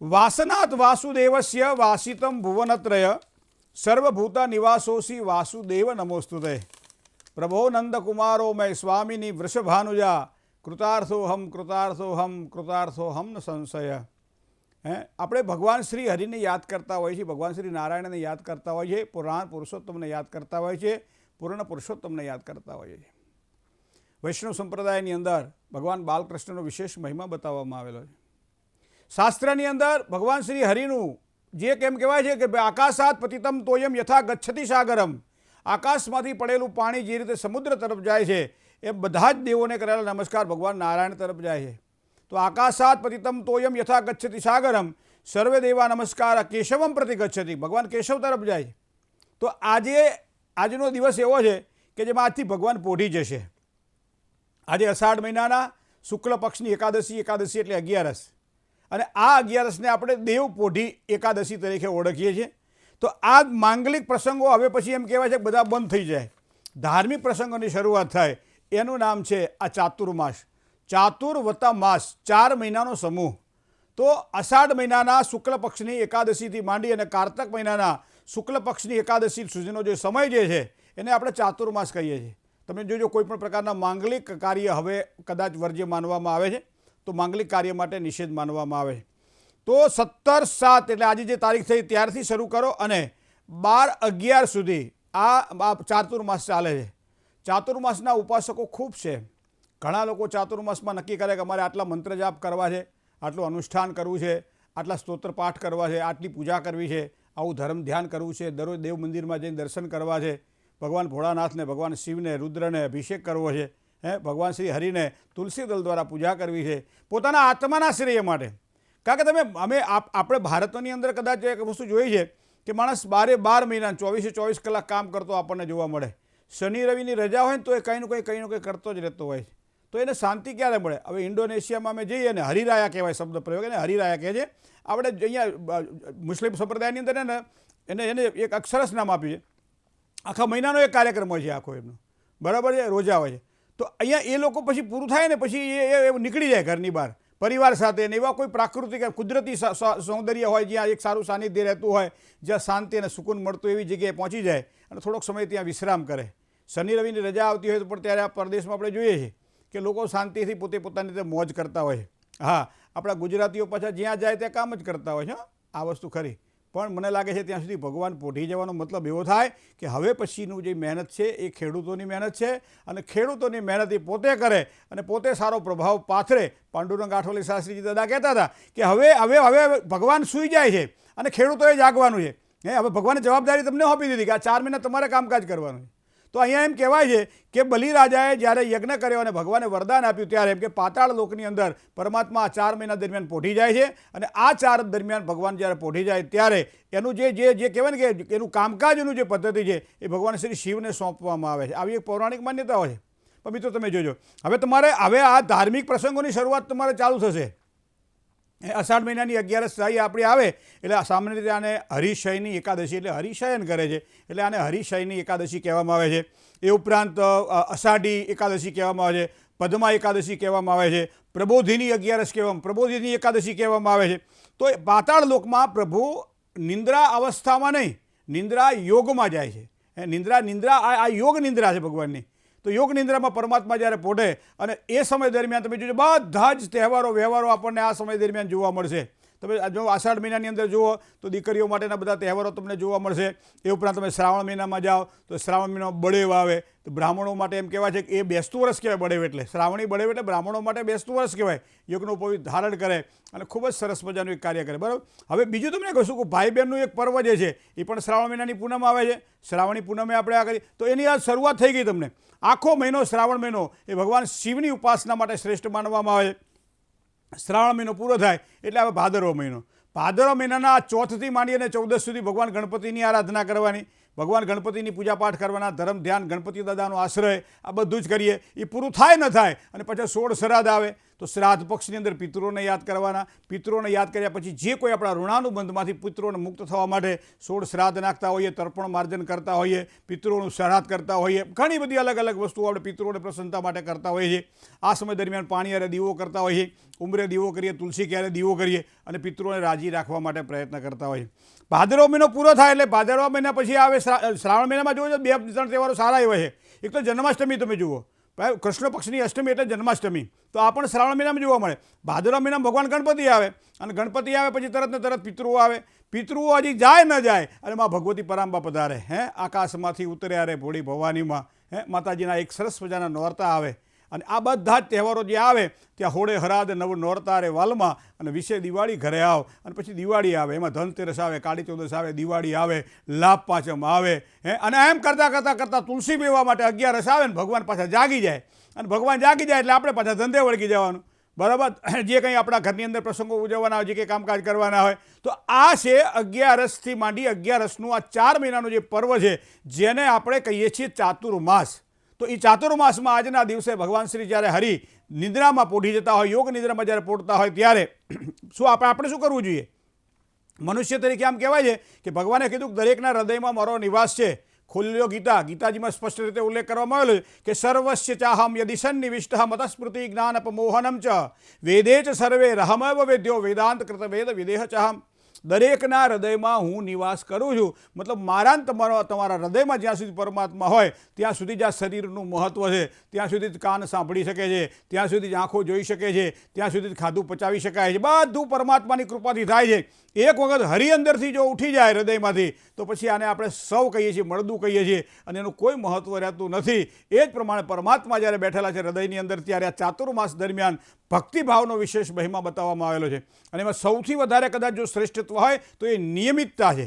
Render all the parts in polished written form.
વાસનાત વાસુદેવસ્ય વાસિતમ ભુવનત્રય સર્વભૂત નિવાસોસી વાસુદેવ નમોસ્તુતે પ્રભો નંદકુમારો મય સ્વામિની વૃષભાનુજા કૃતાર્થોહમ કૃતાર્થોહમ કૃતાર્થોહમ ન સંશય. આપણે ભગવાન શ્રી હરિને યાદ કરતા હોઈએ છીએ, ભગવાન શ્રી નારાયણને યાદ કરતા હોઈએ છીએ, પુરાણ પુરુષોત્તમને યાદ કરતા હોઈએ છીએ, પૂર્ણ પુરુષોત્તમને યાદ કરતા હોઈએ છીએ. વૈષ્ણવ સંપ્રદાયની અંદર ભગવાન બાલકૃષ્ણનો વિશેષ મહિમા બતાવવામાં આવેલો છે. શાસ્ત્રની અંદર ભગવાન શ્રી હરિનું જે કેમ કહેવાય છે કે આકાશાત પતિતમ તોયમ યથા ગચ્છતિ સાગરમ, આકાશમાંથી પડેલું પાણી જે રીતે સમુદ્ર તરફ જાય છે એ બધા જ દેવોને કરેલા નમસ્કાર ભગવાન નારાયણ તરફ જાય છે. તો આકાશાત પતિતમ તોયમ યથા ગચ્છતિ સાગરમ સર્વે દેવા નમસ્કાર કેશવમ પ્રતિ ગચ્છતિ, ભગવાન કેશવ તરફ જાય છે. તો આજનો દિવસ એવો છે કે જેમાં આજથી ભગવાન પોઢી જશે. આજે અષાઢ મહિનાના શુક્લ પક્ષની એકાદશી એટલે 11, અને આ 11ને આપણે દેવ પોઢી એકાદશી તરીકે ઓળખીએ છીએ. તો આ માંગલિક પ્રસંગો હવે પછી એમ કહેવાય છે કે બધા બંધ થઈ જાય, ધાર્મિક પ્રસંગોની શરૂઆત થાય. એનું નામ છે આ ચાતુર્માસ. ચાતુર વત્તા માસ, 4 મહિનાનો સમૂહ. તો અષાઢ મહિનાના શુક્લ પક્ષની એકાદશીથી માંડી અને કારતક મહિનાના શુક્લ પક્ષની એકાદશી સુધીનો જે સમય જે છે એને આપણે ચાતુર્માસ કહીએ છીએ. તમે જોજો કોઈ પણ પ્રકારના માંગલિક કાર્ય હવે કદાચ વર્જ્ય માનવામાં આવે છે, તો માંગલિક કાર્ય માટે નિષેધ માનવામાં આવે છે. તો 17/7 એટલે આજે જે તારીખ થઈ ત્યારથી શરૂ કરો અને 12/11 સુધી આ ચાતુર્માસ ચાલે છે. ચાતુર્માસના ઉપાસકો ખૂબ છે. ઘણા લોકો ચાતુર્માસમાં નક્કી કરે કે અમારે આટલા મંત્ર જાપ કરવા છે, આટલું અનુષ્ઠાન કરવું છે, આટલા સ્તોત્ર પાઠ કરવા છે, આટલી પૂજા કરવી છે, આવું ધર્મ ધ્યાન કરવું છે, દરરોજ દેવ મંદિરમાં જઈને દર્શન કરવા છે, ભગવાન ભોળાનાથને ભગવાન શિવને રુદ્રને અભિષેક કરવો છે, ભગવાન શ્રી હરિને તુલસી દળ દ્વારા પૂજા કરવી છે પોતાના આત્માના શ્રેય માટે. કારણ કે આપણે ભારતની અંદર કદાચ એક વસ્તુ જોઈ છે કે માણસ 12 મહિના 24 કલાક કામ કરતો આપણને જોવા મળે. શનિ રવિની રજા હોય ને તો એ કંઈ ને કંઈ કરતો જ રહેતો હોય છે. તો એને શાંતિ ક્યારે મળે? હવે ઇન્ડોનેશિયામાં અમે જઈએ ને હરિરાયા કહેવાય શબ્દ પ્રયોગ, એને હરિરાયા કહે છે. આપણે અહીંયા મુસ્લિમ સંપ્રદાયની અંદર એને એક અક્ષરસ નામ આપ્યું છે. આખા મહિનાનો એક કાર્યક્રમ હોય છે આખો એમનો, બરાબર છે, રોજા હોય છે. તો અહીંયા એ લોકો પછી પૂરું થાય ને પછી એ નીકળી જાય ઘરની બહાર પરિવાર સાથે, ને એવા કોઈ પ્રાકૃતિક કુદરતી સૌંદર્ય હોય જ્યાં એક સારું સાનિધ્ય રહેતું હોય, જ્યાં શાંતિ અને સુકૂન મળતું એવી જગ્યાએ પહોંચી જાય અને થોડોક સમય ત્યાં વિશ્રામ કરે. શનિ રવિની રજા આવતી હોય તો પણ ત્યારે આ પ્રદેશમાં આપણે જોઈએ છીએ કે લોકો શાંતિથી પોતાની રીતે મોજ કરતા હોય છે. હા, આપણા ગુજરાતીઓ પાછા જ્યાં જાય ત્યાં કામ જ કરતા હોય છે. આ વસ્તુ ખરી, પણ મને લાગે છે ત્યાં સુધી ભગવાન પોઢી જવાનો મતલબ એવો થાય કે હવે પછીનું જે મહેનત છે એ ખેડૂતોની મહેનત છે, અને ખેડૂતોની મહેનત એ પોતે કરે અને પોતે સારો પ્રભાવ પાથરે. પાંડુરંગ આઠવલે શાસ્ત્રીજી દાદા કહેતા હતા કે હવે ભગવાન સૂઈ જાય છે અને ખેડૂતોએ જાગવાનું છે. હવે ભગવાને જવાબદારી તમને સોંપી દીધી કે આ 4 મહિના તમારે કામકાજ કરવાનું છે. તો અહીંયા એમ કહેવાય છે કે બલિરાજાએ જ્યારે યજ્ઞ કર્યો અને ભગવાને વરદાન આપ્યું ત્યારે એમ કે પાતાળ લોકની અંદર પરમાત્મા 4 મહિના દરમિયાન પોઢી જાય છે, અને આ 4 દરમિયાન ભગવાન જ્યારે પોઢી જાય ત્યારે એનું જે કહેવાય ને કે એનું કામકાજનું જે પદ્ધતિ છે એ ભગવાન શ્રી શિવને સોંપવામાં આવે છે. આવી એક પૌરાણિક માન્યતાઓ છે. પણ મિત્રો તમે જોજો હવે આ ધાર્મિક પ્રસંગોની શરૂઆત તમારે ચાલુ થશે. અષાઢ મહિનાની 11 આપણી આવે એટલે સામાન્ય રીતે આને હરિશયની એકાદશી એટલે હરિશયન કરે છે એટલે આને હરિશયની એકાદશી કહેવામાં આવે છે. એ ઉપરાંત અષાઢી એકાદશી કહેવામાં આવે છે, પદ્મા એકાદશી કહેવામાં આવે છે, પ્રબોધિની 11 પ્રબોધિની એકાદશી કહેવામાં આવે છે. તો પાતાળ લોકમાં પ્રભુ નિંદ્રા અવસ્થામાં નહીં, નિંદ્રા યોગમાં જાય છે. નિંદ્રા આ યોગ નિંદ્રા છે ભગવાનની. તો યોગ નિંદ્રામાં પરમાત્મા જ્યારે પોઢે અને એ સમય દરમિયાન તમે જોજો બધા જ વ્યવહારો આપણને આ સમય દરમિયાન જોવા મળશે. તમે જો અષાઢ મહિનાની અંદર જુઓ તો દીકરીઓ માટેના બધા તહેવારો તમને જોવા મળશે. એ ઉપરાંત તમે શ્રાવણ મહિનામાં જાઓ તો શ્રાવણ મહિનામાં બળેવ આવે. તો બ્રાહ્મણો માટે એમ કહેવાય છે કે એ બેસતું વર્ષ કહેવાય. બળેવ એટલે શ્રાવણી બળેવ એટલે બ્રાહ્મણો માટે બેસતું વર્ષ કહેવાય. યજ્ઞો પવિત્ર ધારણ કરે અને ખૂબ જ સરસ મજાનું એક કાર્ય કરે. બરાબર. હવે બીજું તમને કહીશું કે ભાઈ બહેનનું એક પર્વ જે છે એ પણ શ્રાવણ મહિનાની પૂનમ આવે છે. શ્રાવણી પૂનમે આપણે આ કરી તો એની આ શરૂઆત થઈ ગઈ. તમને આખો મહિનો શ્રાવણ મહિનો એ ભગવાન શિવની ઉપાસના માટે શ્રેષ્ઠ માનવામાં આવે છે. શ્રાવણ મહિનો પૂરો થાય એટલે હવે ભાદરવો મહિનો. ભાદરવા મહિનાના 4થી માંડી અને 14 સુધી ભગવાન ગણપતિની આરાધના કરવાની, ભગવાન ગણપતિની પૂજાપાઠ કરવાના, ધર્મ ધ્યાન ગણપતિ દાદાનો આશ્રય, આ બધું જ કરીએ. એ પૂરું થાય ન થાય અને પછી 16 શ્રાદ્ધ આવે. તો શ્રાદ્ધ પક્ષની અંદર પિતૃઓને યાદ કરવાના. પિતૃઓને યાદ કર્યા પછી જે કોઈ આપણા ઋણાનુબંધમાંથી પિતૃઓને મુક્ત થવા માટે 16 શ્રાદ્ધ નાખતા હોઈએ, તર્પણ માર્જન કરતા હોઈએ, પિતૃઓનું શ્રાદ્ધ કરતા હોઈએ, ઘણી બધી અલગ અલગ વસ્તુઓ આપણે પિતૃઓને પ્રસન્નતા માટે કરતા હોઈએ છીએ. આ સમય દરમિયાન પાણી અરે દીવો કરતા હોઈએ, ઉંબરે દીવો કરીએ, તુલસી ક્યારે દીવો કરીએ અને પિતૃઓને રાજી રાખવા માટે પ્રયત્ન કરતા હોઈએ. ભાદરવો મહિનો પૂરો થાય એટલે ભાદરવા મહિના પછી આવે શ્રાવણ મહિનામાં જોવો 2-3 તહેવારો સારા એવા છે. એક તો જન્માષ્ટમી તમે જુઓ, કૃષ્ણ પક્ષની અષ્ટમી એટલે જન્માષ્ટમી, તો આ પણ શ્રાવણ મહિનામાં જોવા મળે. ભાદરવા મહિનામાં ભગવાન ગણપતિ આવે અને ગણપતિ આવે પછી તરત ને તરત પિતૃઓ આવે. પિતૃઓ હજી જાય ન જાય અને માં ભગવતી પરાંબા પધારે. આકાશમાંથી ઉતર્યા રે ભોળી ભવાનીમાં. માતાજીના એક સરસ મજાના નોરતા આવે અને આ બધા જ તહેવારો જે આવે ત્યાં હોળે હરાદ નવ નોરતા રે વાલમાં અને વિશે દિવાળી ઘરે આવ અને પછી દિવાળી આવે, એમાં ધનતેરસ આવે, કાળી ચૌદસ આવે, દિવાળી આવે, લાભ પાંચમ આવે. અને એમ કરતાં તુલસી પીવા માટે 11 આવે ને ભગવાન પાછા જાગી જાય અને ભગવાન જાગી જાય એટલે આપણે પાછા ધંધે વળગી જવાનું. બરાબર, જે કંઈ આપણા ઘરની અંદર પ્રસંગો ઉજવવાના હોય, જે કંઈ કામકાજ કરવાના હોય, તો આ છે 11થી માંડી 11નું આ 4 મહિનાનું જે પર્વ છે જેને આપણે કહીએ છીએ ચાતુર્માસ. તો એ ચાતુર્માસમાં આજના દિવસે ભગવાન શ્રી જ્યારે હરિ નિદ્રામાં પોઢી જતા હોય, યોગ નિદ્રામાં જ્યારે પોઢતા હોય ત્યારે આપણે શું કરવું જોઈએ? મનુષ્ય તરીકે આમ કહેવાય છે કે ભગવાને કીધું કે દરેકના હૃદયમાં મારો નિવાસ છે. ખુલ્યો ગીતાજીમાં સ્પષ્ટ રીતે ઉલ્લેખ કરવામાં આવેલો છે કે સર્વસ્ય ચાહમ યદિ સન્નિવિષ્ટ મતસ્મૃતિ જ્ઞાનપમોહનમ ચ વેદે ચ સર્વે રહમવ વેદ્યો વેદાંત કૃત વેદ વિદેહ ચાહમ. દરેકના હૃદયમાં હું નિવાસ કરું છું. મતલબ મારા તમારા હૃદયમાં જ્યાં સુધી પરમાત્મા હોય ત્યાં સુધી જ આ શરીરનું મહત્ત્વ છે, ત્યાં સુધી જ કાન સાંભળી શકે છે, ત્યાં સુધી જ આંખો જોઈ શકે છે, ત્યાં સુધી જ ખાધું પચાવી શકાય છે. બધું પરમાત્માની કૃપાથી થાય છે. એક વખત હરિ અંદરથી જો ઉઠી જાય હૃદયમાંથી તો પછી આને આપણે સૌ કહીએ છીએ, મળદું કહીએ છીએ અને એનું કોઈ મહત્ત્વ રહેતું નથી. એ જ પ્રમાણે પરમાત્મા જ્યારે બેઠેલા છે હૃદયની અંદર ત્યારે આ ચાતુર્માસ દરમિયાન ભક્તિભાવનો વિશેષ મહિમા બતાવવામાં આવેલો છે. અને એમાં સૌથી વધારે કદાચ જો શ્રેષ્ઠત્વ હોય તો એ નિયમિતતા છે.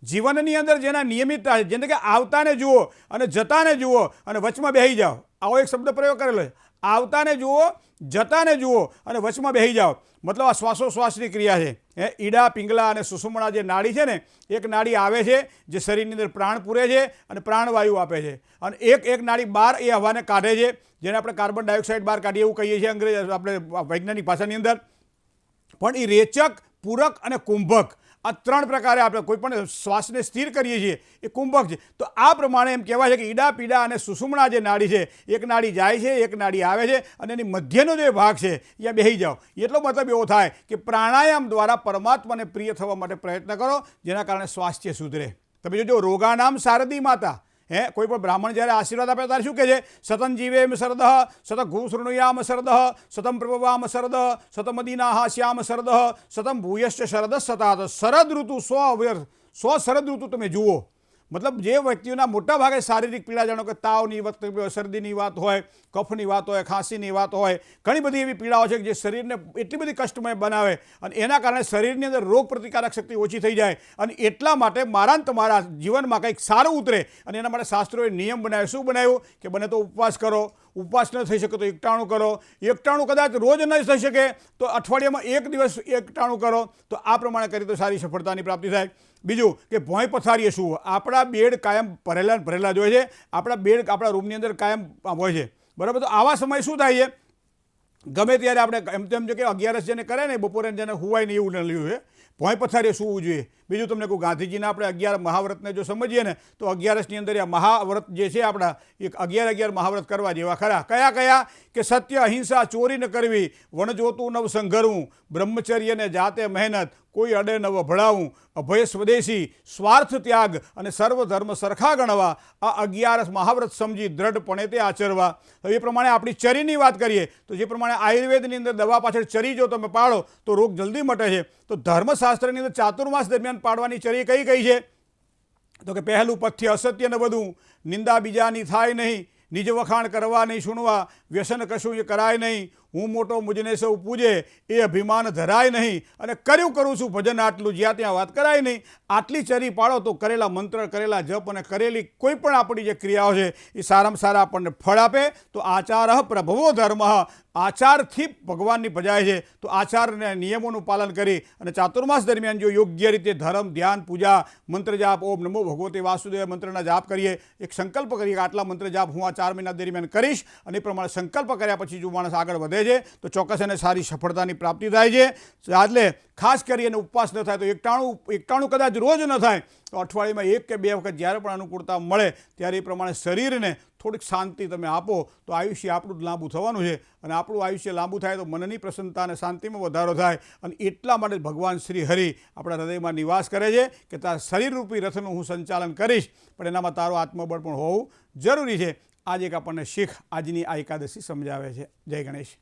જીવનની અંદર જેના નિયમિતતા છે, જેને કે આવતાને જુઓ અને જતાને જુઓ અને વચમાં બેસી જાઓ, આવો એક શબ્દ પ્રયોગ કરેલો છે. આવતાને જુઓ, જતાને જુઓ અને વચમાં બેસી જાઓ. મતલબ આ શ્વાસોશ્વાસની ક્રિયા છે. ઈડા, પિંગલા અને સુષુમ્ના જે નાડી છે ને, એક નાડી આવે છે જે શરીરની અંદર પ્રાણ પૂરે છે અને પ્રાણવાયુ આપે છે અને એક નાડી બહાર એ હવાને કાઢે છે, જેને આપણે કાર્બન ડાયોક્સાઇડ બહાર કાઢીએ એવું કહીએ છીએ અંગ્રેજી આપણે વૈજ્ઞાનિક ભાષાની અંદર. પણ એ રેચક, પૂરક અને કુંભક આ 3 પ્રકારે આપણે કોઈ પણ શ્વાસને સ્થિર કરીએ છીએ એ કુંભક છે. તો આ પ્રમાણે એમ કહેવાય છે કે ઈડા, પીડા અને સુષુમ્ના જે નાડી છે, એક નાડી જાય છે, એક નાડી આવે છે અને એની મધ્યનો જે ભાગ છે ત્યાં બેસી જાઓ. એટલો મતલબ એવો થાય કે પ્રાણાયામ દ્વારા પરમાત્માને પ્રિય થવા માટે પ્રયત્ન કરો, જેના કારણે સ્વાસ્થ્ય સુધરે. તમે જોજો રોગાનામ શારદી માતા. કોઈ પણ બ્રાહ્મણ જ્યારે આશીર્વાદ આપે ત્યારે શું કહે છે? સતં જીવેમ શરદ, સત ઘુ શૃણુયામ શરદ, સતમ પ્રભવામ શરદ, સતમદીના શ્યામ શરદ, સતમ ભૂયશ્ચ શરદ સતાત. શરદ ઋતુ 100 શરદ ઋતુ તમે જુઓ. મતલબ જે વ્યક્તિઓના મોટા ભાગે શારીરિક પીડા, જાણો કે તાવની વાત, શરદીની વાત હોય, કફની વાત હોય, ખાંસીની વાત હોય, ઘણી બધી એવી પીડાઓ છે જે શરીરને એટલી બધી કષ્ટમય બનાવે અને એના કારણે શરીરની અંદર રોગ પ્રતિકારક શક્તિ ઓછી થઈ જાય. અને એટલા માટે મારા તમારા જીવનમાં કંઈક સારું ઉતરે અને એના માટે શાસ્ત્રોએ નિયમ બનાવ્યો. શું બનાવ્યું? કે બને તો ઉપવાસ કરો, ઉપવાસ ન થઈ શકે તો એકટાણું કરો, એકટાણું કદાચ રોજ ન થઈ શકે તો અઠવાડિયામાં 1 દિવસ એકટાણું કરો. તો આ પ્રમાણે કરી તો સારી સફળતાની પ્રાપ્તિ થાય. બીજું કે ભોંય પથારીએ શું, આપણા બેડ કાયમ ભરેલા જ હોય છે, આપણા બેડ આપણા રૂમની અંદર કાયમ હોય છે. બરાબર, તો આવા સમય શું થાય છે? ગમે ત્યારે આપણે એમ તેમ કે 11 જેને કરે ને બપોરે જેને હુવાય ને એવું લીધું છે, ભોંય પથારીએ સૂવું જોઈએ. બીજું તમને કહું, ગાંધીજીના આપણે 11 મહાવ્રતને જો સમજીએ ને તો 11ની અંદર આ મહાવ્રત જે છે આપણા, એક 11 મહાવ્રત કરવા જેવા ખરા. કયા કયા? કે સત્ય, અહિંસા, ચોરી ન કરવી, વણજોતું નવ સંઘરવું, બ્રહ્મચર્યને જાતે મહેનત, કોઈ અડે ન વભળાવું, અભય સ્વદેશી, સ્વાર્થ ત્યાગ અને સર્વ ધર્મ સરખા ગણવા. આ 11 મહાવ્રત સમજી દ્રઢપણે તે આચરવા. એ પ્રમાણે આપણી ચરીની વાત કરીએ તો જે પ્રમાણે આયુર્વેદની અંદર દવા પાછળ ચરી જો તમે પાડો તો રોગ જલ્દી મટે છે. તો ધર્મશાસ્ત્રની અંદર ચાતુર્માસ દરમિયાન પાડવાની ચરી કઈ કઈ છે? તો કે પહેલું, પથ્ય અસત્ય ન બધું, નિંદા બીજાની થાય નહીં, નિજ વખાણ કરવા નહીં સુણવા, વ્યસન કશું એ કરાય નહીં, હું મોટો મુજને સૌ પૂજે એ અભિમાન ધરાય નહીં, અને કરું છું ભજન આટલું જ્યાં ત્યાં વાત કરાય નહીં. આટલી ચરી પાડો તો કરેલા મંત્ર, કરેલા જપ અને કરેલી કોઈ પણ આપણી જે ક્રિયાઓ છે એ સારામાં સારા આપણને ફળ આપે. તો આચાર પ્રભવો ધર્મ, આચારથી ભગવાનની ભજાય છે. તો આચારને નિયમોનું પાલન કરી અને ચાતુર્માસ દરમિયાન જો યોગ્ય રીતે ધર્મ, ધ્યાન, પૂજા, મંત્ર જાપ, ઓમ નમો ભગવતે વાસુદેવ મંત્રના જાપ કરીએ, એક સંકલ્પ કરીએ કે આટલા મંત્ર જાપ હું આ 4 મહિના દરમિયાન કરીશ અને એ પ્રમાણે સંકલ્પ કર્યા પછી જો માણસ આગળ વધે કરે છે તો ચોક્કસ એને સારી સફળતાની પ્રાપ્તિ થાય છે. એટલે ખાસ કરી અને ઉપવાસ ન થાય તો એકટાણું કદાચ રોજ ન થાય તો અઠવાડિયામાં 1 કે 2 વખત જ્યારે પણ અનુકૂળતા મળે ત્યારે એ પ્રમાણે શરીરને થોડીક શાંતિ તમે આપો તો આયુષ્ય આપણું જ લાંબુ થવાનું છે. અને આપણું આયુષ્ય લાંબુ થાય તો મનની પ્રસન્નતા અને શાંતિમાં વધારો થાય. અને એટલા માટે ભગવાન શ્રી હરિ આપણા હૃદયમાં નિવાસ કરે છે કે તારા શરીરરૂપી રથનું હું સંચાલન કરીશ, પણ એનામાં તારું આત્મબળ પણ હોવું જરૂરી છે. આજે એક આપણને શીખ આજની આ એકાદશી સમજાવે છે. જય ગણેશ.